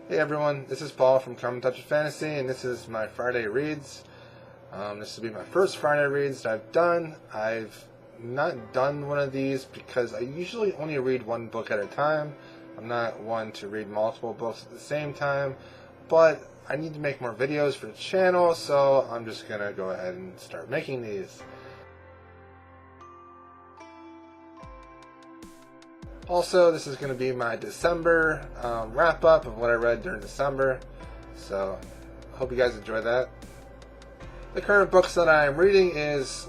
Hey everyone, this is Paul from Come Touch of Fantasy, and this is my Friday reads. This will be my first Friday reads that I've done. I've not done one of these because I usually only read one book at a time. I'm not one to read multiple books at the same time, but I need to make more videos for the channel, so I'm just going to go ahead and start making these. Also, this is going to be my December wrap-up of what I read during December, so I hope you guys enjoy that. The current books that I am reading is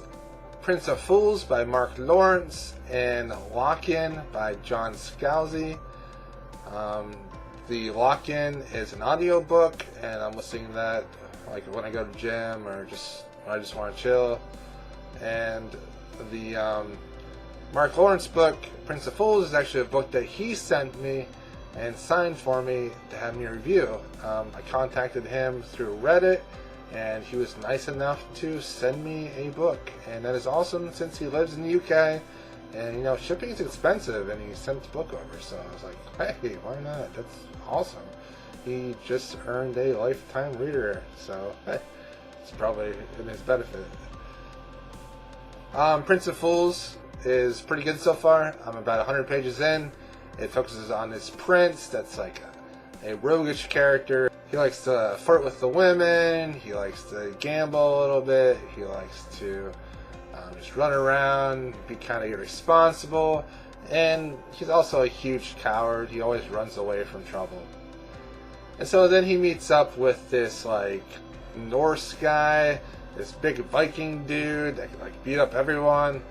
Prince of Fools by Mark Lawrence and Lock-In by John Scalzi. The Lock-In is an audiobook, and I'm listening to that like when I go to the gym or just when I just want to chill. And the Mark Lawrence book, Prince of Fools, is actually a book that he sent me and signed for me to have me review. I contacted him through Reddit, and he was nice enough to send me a book. And that is awesome since he lives in the UK, and you know, shipping is expensive, and he sent the book over. So I was like, hey, why not? That's awesome. He just earned a lifetime reader, so hey, it's probably in his benefit. Prince of Fools is pretty good so far. I'm about 100 pages in. It focuses on this prince that's like a roguish character. He likes to flirt with the women. He likes to gamble a little bit. He likes to just run around, be kind of irresponsible. And he's also a huge coward. He always runs away from trouble. And so then he meets up with this like Norse guy, this big Viking dude that can like beat up everyone,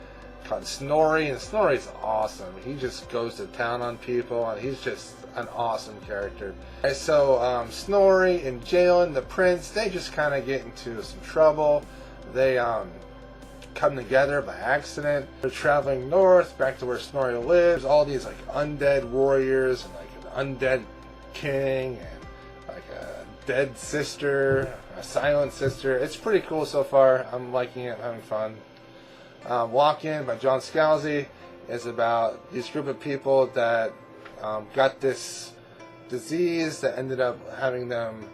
called Snorri, and Snorri's awesome. He just goes to town on people, and he's just an awesome character. And so Snorri and Jalen, the prince, they just kind of get into some trouble. They come together by accident. They're traveling north, back to where Snorri lives. All these like undead warriors, and like an undead king, and like a dead sister, a silent sister. It's pretty cool so far. I'm liking it, I'm having fun. Lock-In by John Scalzi is about these group of people that got this disease that ended up having them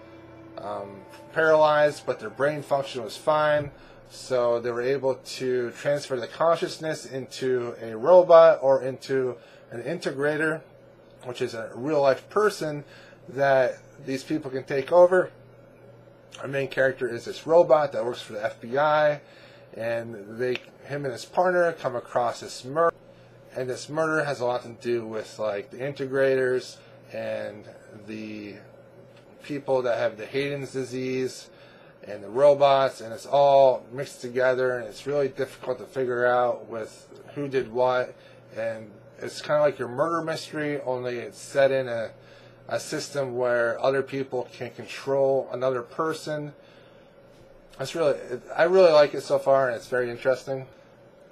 paralyzed, but their brain function was fine. So they were able to transfer the consciousness into a robot or into an integrator, which is a real-life person that these people can take over. Our main character is this robot that works for the FBI, and him and his partner come across this murder, and this murder has a lot to do with like the integrators and the people that have the Hayden's disease and the robots, and it's all mixed together, and it's really difficult to figure out with who did what. And it's kind of like your murder mystery, only it's set in a system where other people can control another person. I really like it so far, and it's very interesting.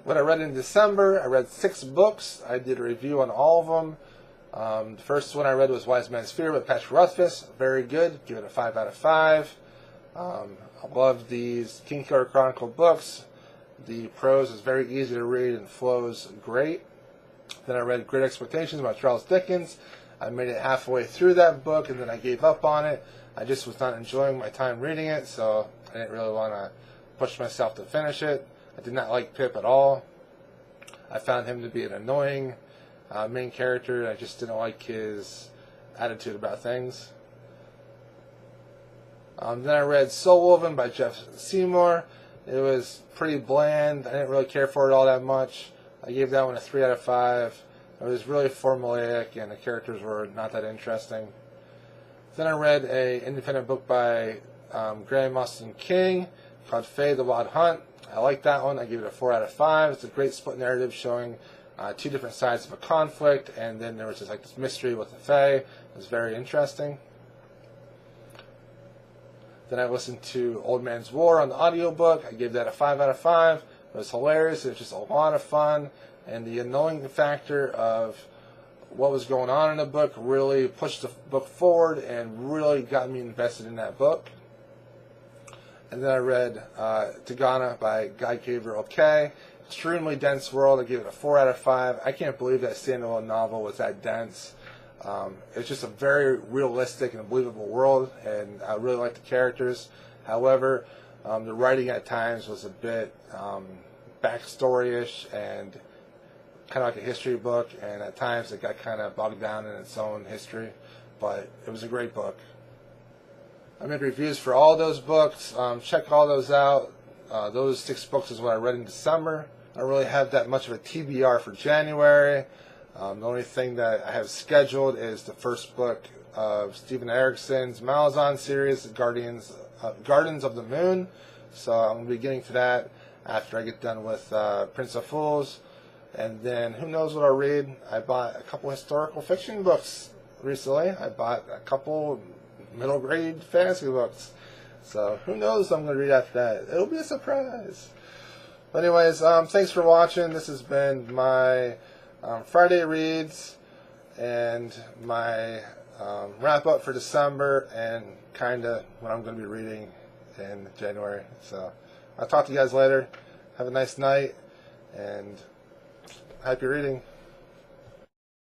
What I read in December, I read 6 books. I did a review on all of them. The first one I read was Wise Man's Fear by Patrick Rothfuss. Very good. Give it a 5 out of 5. I love these King Killer Chronicle books. The prose is very easy to read and flows great. Then I read Great Expectations by Charles Dickens. I made it halfway through that book, and then I gave up on it. I just was not enjoying my time reading it, so I didn't really want to push myself to finish it. I did not like Pip at all. I found him to be an annoying main character. I just didn't like his attitude about things. Then I read Soulwoven by Seymour. It was pretty bland. I didn't really care for it all that much. I gave that one a 3 out of 5. It was really formulaic, and the characters were not that interesting. Then I read an independent book by Graham Austin King called Faye the Wild Hunt. I like that one. I give it a 4 out of 5. It's a great split narrative showing 2 different sides of a conflict, and then there was just like this mystery with the Fae. It was very interesting. Then I listened to Old Man's War on the audiobook. I gave that a 5 out of 5. It was hilarious. It was just a lot of fun, and the annoying factor of what was going on in the book really pushed the book forward and really got me invested in that book. And then I read Tigana by Guy Gavriel Kay. Extremely dense world. I gave it a 4 out of 5. I can't believe that standalone novel was that dense. It's just a very realistic and believable world, and I really like the characters. However, the writing at times was a bit backstory-ish and kind of like a history book, and at times it got kind of bogged down in its own history, but it was a great book. I made reviews for all those books. Check all those out. Those 6 books is what I read in December. I don't really have that much of a TBR for January. The only thing that I have scheduled is the first book of Steven Eriksson's Malazan series, Gardens of the Moon. So I'm going to be getting to that after I get done with Prince of Fools. And then who knows what I'll read. I bought a couple historical fiction books recently. I bought a couple middle grade fantasy books. So who knows what I'm going to read after that. It'll be a surprise. But anyways, thanks for watching. This has been my Friday reads and my wrap up for December and kind of what I'm going to be reading in January. So I'll talk to you guys later. Have a nice night and happy reading.